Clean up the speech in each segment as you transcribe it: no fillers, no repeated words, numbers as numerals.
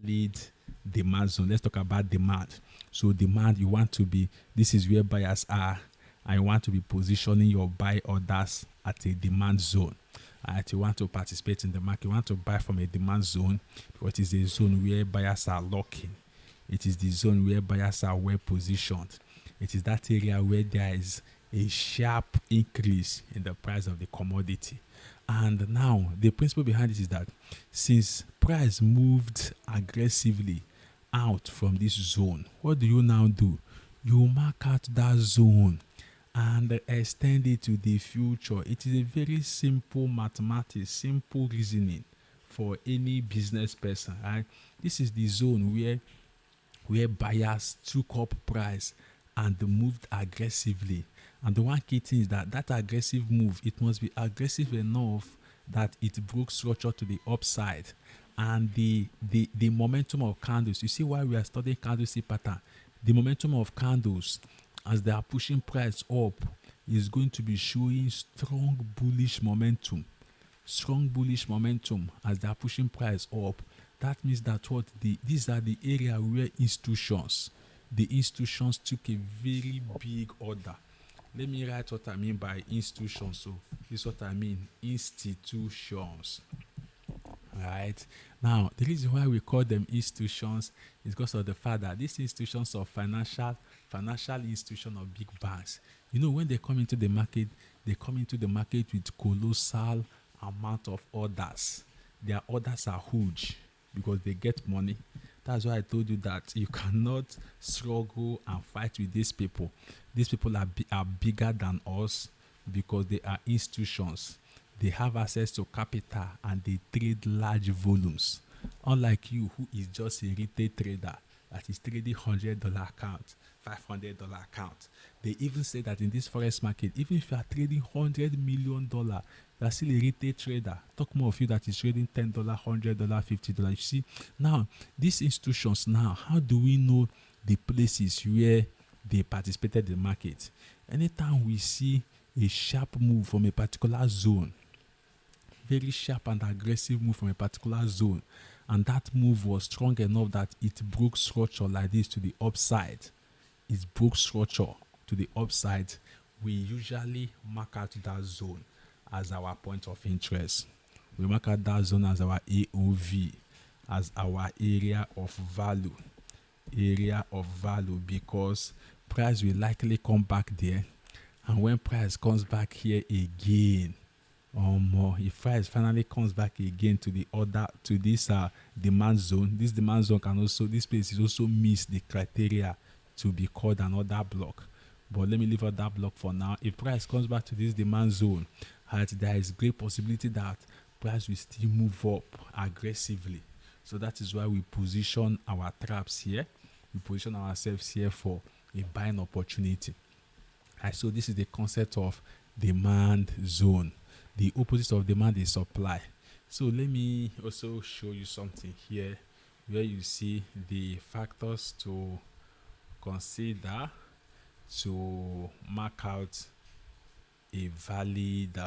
lead demand zone. Let's talk about demand. So demand, you want to be, this is where buyers are, and you want to be positioning your buy orders at a demand zone. Right? You want to participate in the market. You want to buy from a demand zone because it is a zone where buyers are locking. It is the zone where buyers are well positioned. It is that area where there is a sharp increase in the price of the commodity. And now the principle behind it is that since price moved aggressively out from this zone, what do you now do? You mark out that zone and extend it to the future. It is a very simple mathematics, simple reasoning for any business person. Right? This is the zone where buyers took up price and moved aggressively. And the one key thing is that that aggressive move, it must be aggressive enough that it broke structure to the upside. And the momentum of candles, you see why we are studying candlestick pattern. The momentum of candles as they are pushing price up is going to be showing strong bullish momentum. Strong bullish momentum as they are pushing price up. That means that these are the area where the institutions took a very big order. Let me write what I mean by institutions. So this is what I mean, institutions. Right now, the reason why we call them institutions is because of the fact that these institutions of financial institution of big banks, when they come into the market, they come into the market with colossal amount of orders. Their orders are huge because they get money. That's why I told you that you cannot struggle and fight with these people. These people are bigger than us because they are institutions. They have access to capital and they trade large volumes. Unlike you, who is just a retail trader that is trading $100 account, $500 account. They even say that in this forex market, even if you are trading $100 million, you are still a retail trader. Talk more of you that is trading $10, $100, $50. You see, now these institutions now, how do we know the places where they participated in the market? Anytime we see a sharp move from a particular zone, very sharp and aggressive move from a particular zone, and that move was strong enough that it broke structure like this to the upside. It broke structure to the upside. We usually mark out that zone as our point of interest. We mark out that zone as our AOV, as our area of value. Area of value, because price will likely come back there, and when price comes back here again, if price finally comes back again to this demand zone, this demand zone this place is also miss the criteria to be called an order block. But let me leave out that block for now. If price comes back to this demand zone, there is great possibility that price will still move up aggressively. So that is why we position our traps here. We position ourselves here for a buying opportunity. So this is the concept of demand zone. The opposite of demand is supply. So let me also show you something here where you see the factors to consider to mark out a valid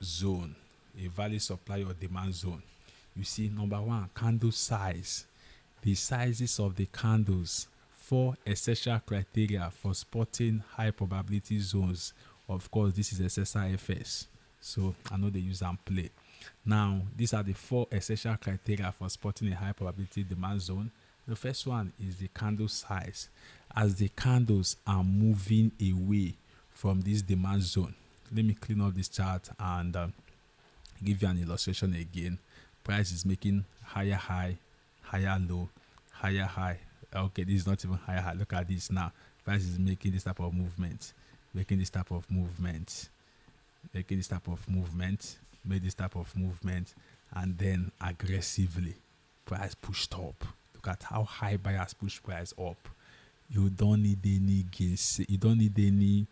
zone, a valid supply or demand zone. You see, number one, candle size. The sizes of the candles, 4 essential criteria for spotting high probability zones. Of course, this is SSIFS, so I know they use and play. Now, these are the 4 essential criteria for spotting a high probability demand zone. The first one is the candle size. As the candles are moving away from this demand zone, let me clean up this chart and give you an illustration again. Price is making higher high, higher low, higher high. Okay, this is not even higher high. Look at this now. Price is making this type of movement. Making this type of movement, made this type of movement, and then aggressively price pushed up. Look at how high buyers push price up. You don't need any gains. You don't need any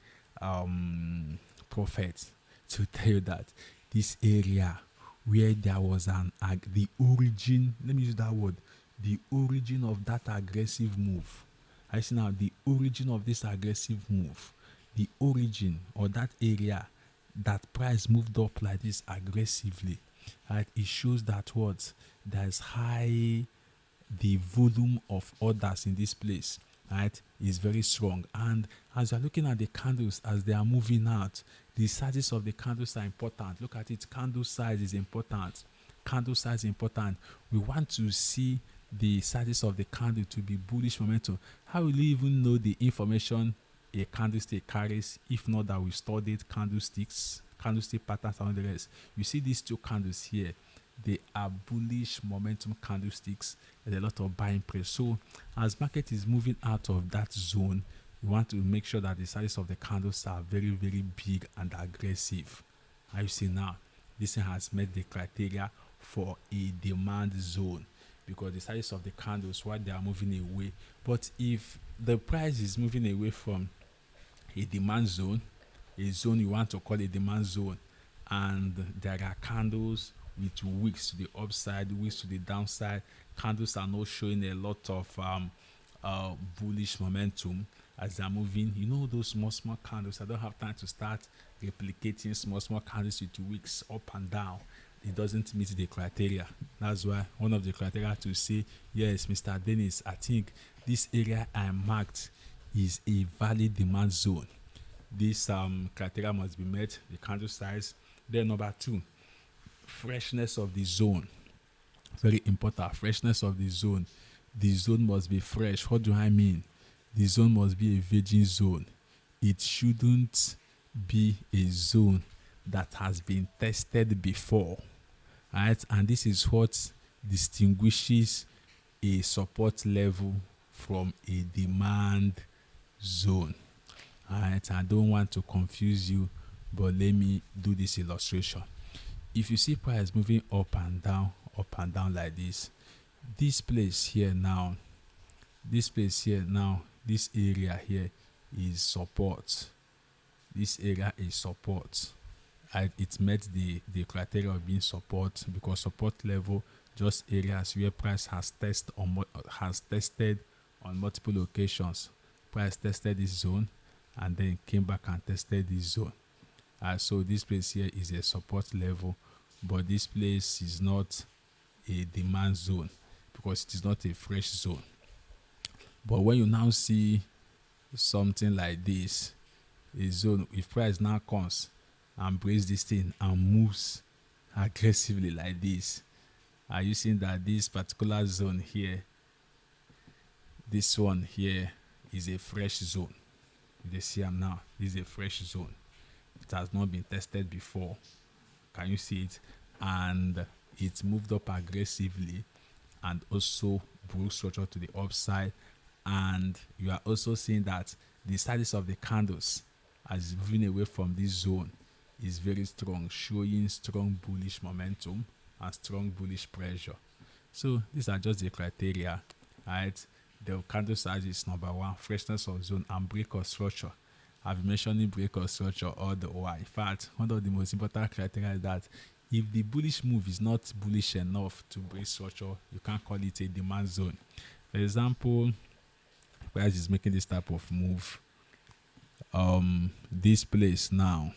profit to tell you that this area where there was the origin. Let me use that word. The origin of that aggressive move. I see now the origin of this aggressive move. The origin or that area that price moved up like this aggressively, right? It shows that there's high, the volume of orders in this place, right, is very strong. And as you're looking at the candles as they are moving out, the sizes of the candles are important. Look at it, candle size is important. Candle size is important. We want to see the sizes of the candle to be bullish momentum. How will you even know the information a candlestick carries if not that we studied candlesticks, candlestick patterns and all the rest? You see these two candles here, they are bullish momentum candlesticks. There's a lot of buying pressure. So as market is moving out of that zone, you want to make sure that the sizes of the candles are very, very big and aggressive. As you see now, this thing has met the criteria for a demand zone, because the sizes of the candles while they are moving away. But if the price is moving away from a demand zone, a zone you want to call a demand zone, and there are candles with wicks to the upside, wicks to the downside, candles are not showing a lot of bullish momentum as they're moving. You know those small candles, I don't have time to start replicating small candles with wicks up and down. It doesn't meet the criteria. That's why one of the criteria to say, yes, Mr. Dennis, I think this area I marked is a valid demand zone. This criteria must be met, the candle size. Then number 2, freshness of the zone. Very important, freshness of the zone. The zone must be fresh. What do I mean? The zone must be a virgin zone. It shouldn't be a zone that has been tested before. Right? And this is what distinguishes a support level from a demand zone. Alright, I don't want to confuse you, but let me do this illustration. If you see price moving up and down like this place here now, this area here is support. This area is support. It met the criteria of being support, because support level just areas where price has tested on multiple occasions. Price tested this zone and then came back and tested this zone. So this place here is a support level, but this place is not a demand zone because it is not a fresh zone. But when you now see something like this, a zone, if price now comes and breaks this thing and moves aggressively like this, are you seeing that this particular zone here, this one here, is a fresh zone? You see them now, this is a fresh zone. It has not been tested before. Can you see it? And it moved up aggressively and also broke structure to the upside. And you are also seeing that the sizes of the candles as moving away from this zone is very strong, showing strong bullish momentum and strong bullish pressure. So these are just the criteria, right? The candle size is number 1, freshness of zone, and break of structure. I've been mentioning break of structure all the while. In fact, one of the most important criteria is that if the bullish move is not bullish enough to break structure, you can't call it a demand zone. For example, price is making this type of move. This place now,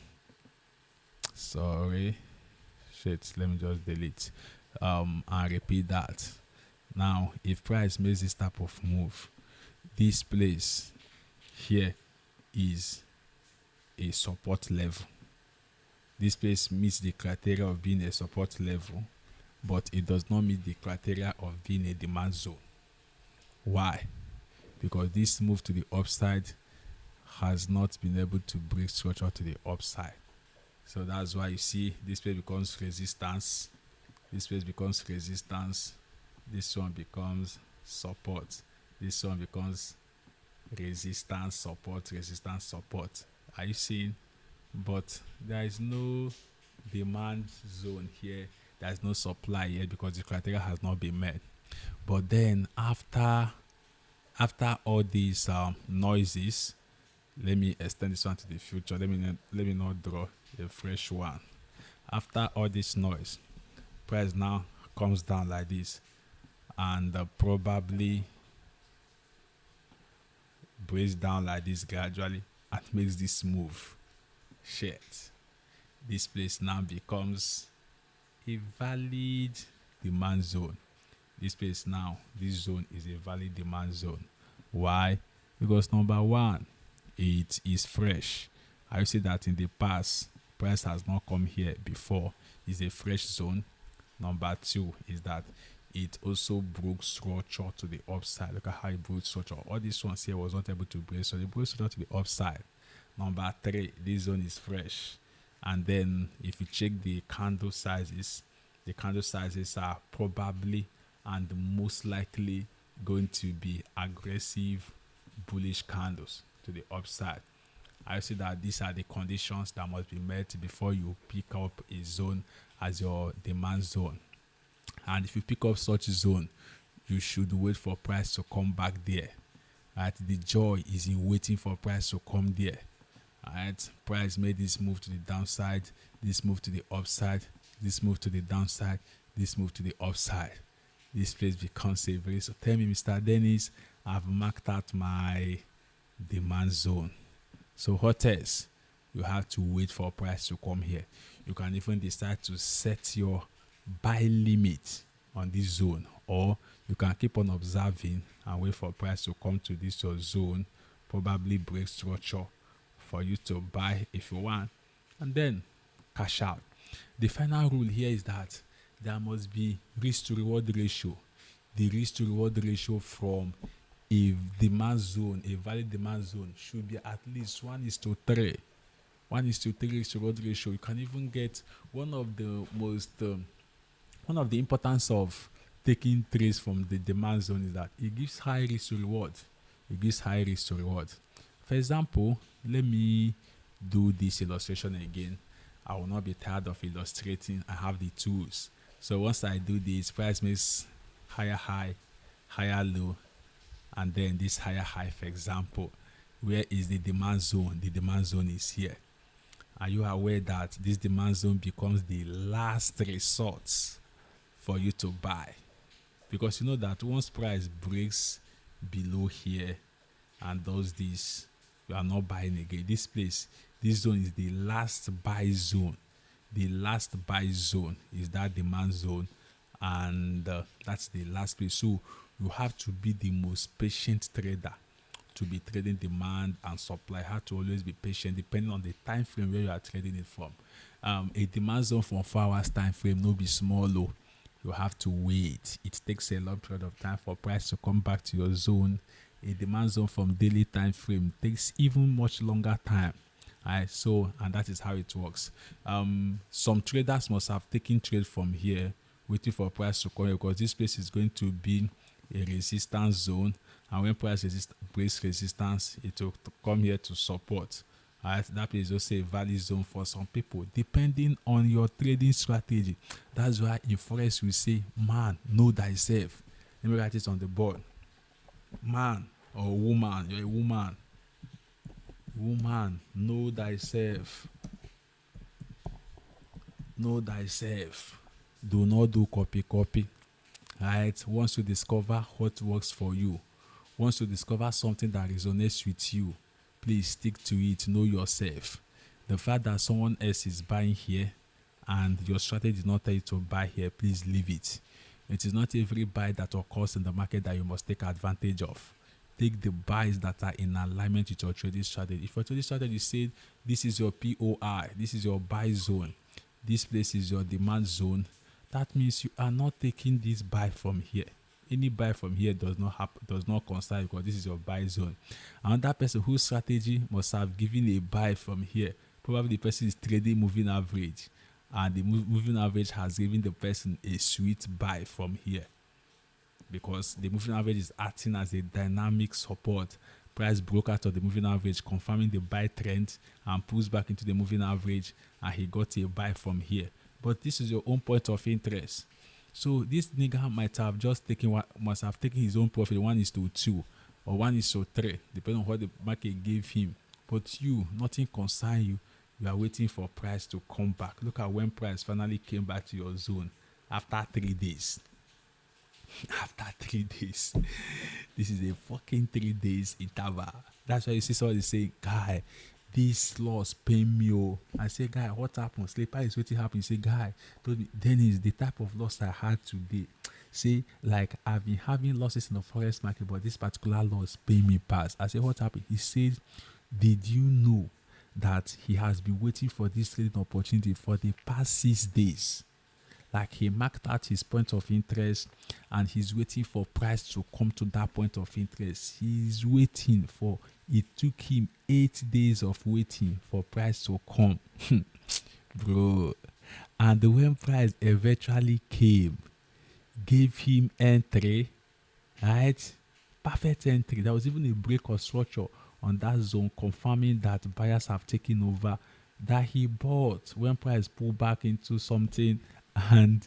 let me just delete and repeat that. Now if price makes this type of move, this place here is a support level. This place meets the criteria of being a support level, but it does not meet the criteria of being a demand zone. Why? Because this move to the upside has not been able to break structure to the upside. So that's why you see this place becomes resistance, this place becomes resistance, this one becomes support, this one becomes resistance, support, resistance, support. Are you seeing? But there is no demand zone here, there is no supply here because the criteria has not been met. But then after all these noises, let me extend this one to the future. Let me not draw a fresh one. After all this noise, price now comes down like this and probably breaks down like this gradually and makes this move. This place now becomes a valid demand zone. This place now, this zone is a valid demand zone. Why? Because number one, it is fresh. I will say that in the past, price has not come here before. It's a fresh zone. Number two is that it also broke structure to the upside. Look at how it broke structure. All these ones here was not able to break, so it broke structure to the upside. Number three, this zone is fresh. And then if you check the candle sizes are probably and most likely going to be aggressive bullish candles to the upside. I see that these are the conditions that must be met before you pick up a zone as your demand zone. And if you pick up such a zone, you should wait for price to come back there. Right? The joy is in waiting for price to come there. Right? Price made this move to the downside, this move to the upside, this move to the downside, this move to the upside. This place becomes a very, so tell me, Mr. Dennis, I've marked out my demand zone. So what else? You have to wait for price to come here. You can even decide to set your buy limit on this zone, or you can keep on observing and wait for price to come to this your zone, probably break structure for you to buy if you want, and then cash out. The final rule here is that there must be risk to reward ratio. The risk to reward ratio from a demand zone, a valid demand zone, should be at least 1:3. 1:3 risk to reward ratio. You can even get one of the importance of taking trades from the demand zone is that it gives high risk to reward. It gives high risk to reward. For example, let me do this illustration again. I will not be tired of illustrating. I have the tools. So once I do this, price makes higher high, higher low, and then this higher high, for example. Where is the demand zone? The demand zone is here. Are you aware that this demand zone becomes the last resort for you to buy? Because you know that once price breaks below here and does this, you are not buying again. This place, this zone is the last buy zone. The last buy zone is that demand zone, and that's the last place. So you have to be the most patient trader to be trading demand and supply. You have to always be patient depending on the time frame where you are trading it from. A demand zone from 4 hours time frame no be small low. You have to wait. It takes a long period of time for price to come back to your zone. A demand zone from daily time frame takes even much longer time. Alright, so and that is how it works. Some traders must have taken trade from here, waiting for price to come here, because this place is going to be a resistance zone, and when price breaks resistance, it will come here to support. Alright, that is also a valid zone for some people, depending on your trading strategy. That's why in forex we say, man, know thyself. Let me write it on the board. Man or woman, you're a woman. Woman, know thyself. Know thyself. Do not do copy. Right? Once you discover what works for you, once you discover something that resonates with you, please stick to it. Know yourself. The fact that someone else is buying here and your strategy did not tell you to buy here, please leave it. It is not every buy that occurs in the market that you must take advantage of. Take the buys that are in alignment with your trading strategy. If your trading strategy said this is your POI, this is your buy zone, this place is your demand zone, that means you are not taking this buy from here. Any buy from here does not concern you, because this is your buy zone. Another person whose strategy must have given a buy from here, probably the person is trading moving average, and the moving average has given the person a sweet buy from here, because the moving average is acting as a dynamic support. Price broke out of the moving average, confirming the buy trend, and pulls back into the moving average, and he got a buy from here. But this is your own point of interest. So this nigga must have taken his own profit 1:2 or 1:3, depending on what the market gave him. But you, nothing concern you. You are waiting for price to come back. Look at when price finally came back to your zone after 3 days. After 3 days. This is a fucking 3 days interval. That's why you see somebody say, guy, this loss pain me. Oh. I say, guy, what happened? Sleeper is waiting happen. He say, guy, told me, Dennis, the type of loss I had today. Say, like, I've been having losses in the forex market, but this particular loss pay me pass. I say, what happened? He said, did you know that he has been waiting for this trading opportunity for the past 6 days? Like, he marked out his point of interest and he's waiting for price to come to that point of interest. He's waiting for it. Took him 8 days of waiting for price to come. Bro. And when price eventually came, gave him entry, right? Perfect entry. There was even a break of structure on that zone, confirming that buyers have taken over, that he bought when price pulled back into something, and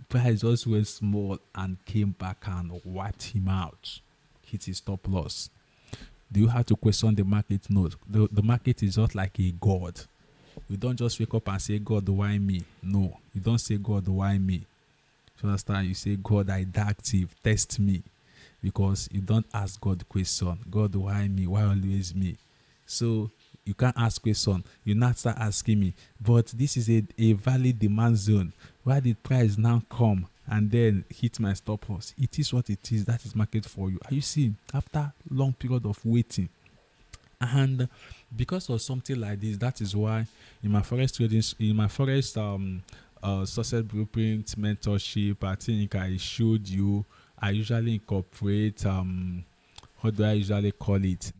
price just went small and came back and wiped him out, hit his stop loss. Do you have to question the market? No. The market is just like a god. You don't just wake up and say, God, why me? No. You don't say, God, why me? You understand? You say, God, I active, test me. Because you don't ask God the question, God, why me? Why always me? So you can't ask question. You not start asking me. But this is a valid demand zone. Why did price now come and then hit my stop loss? It is what it is. That is market for you. Are you seeing? After long period of waiting. And because of something like this, that is why in my forex trading, in my forex success blueprint mentorship, I think I showed you, I usually incorporate what do I usually call it?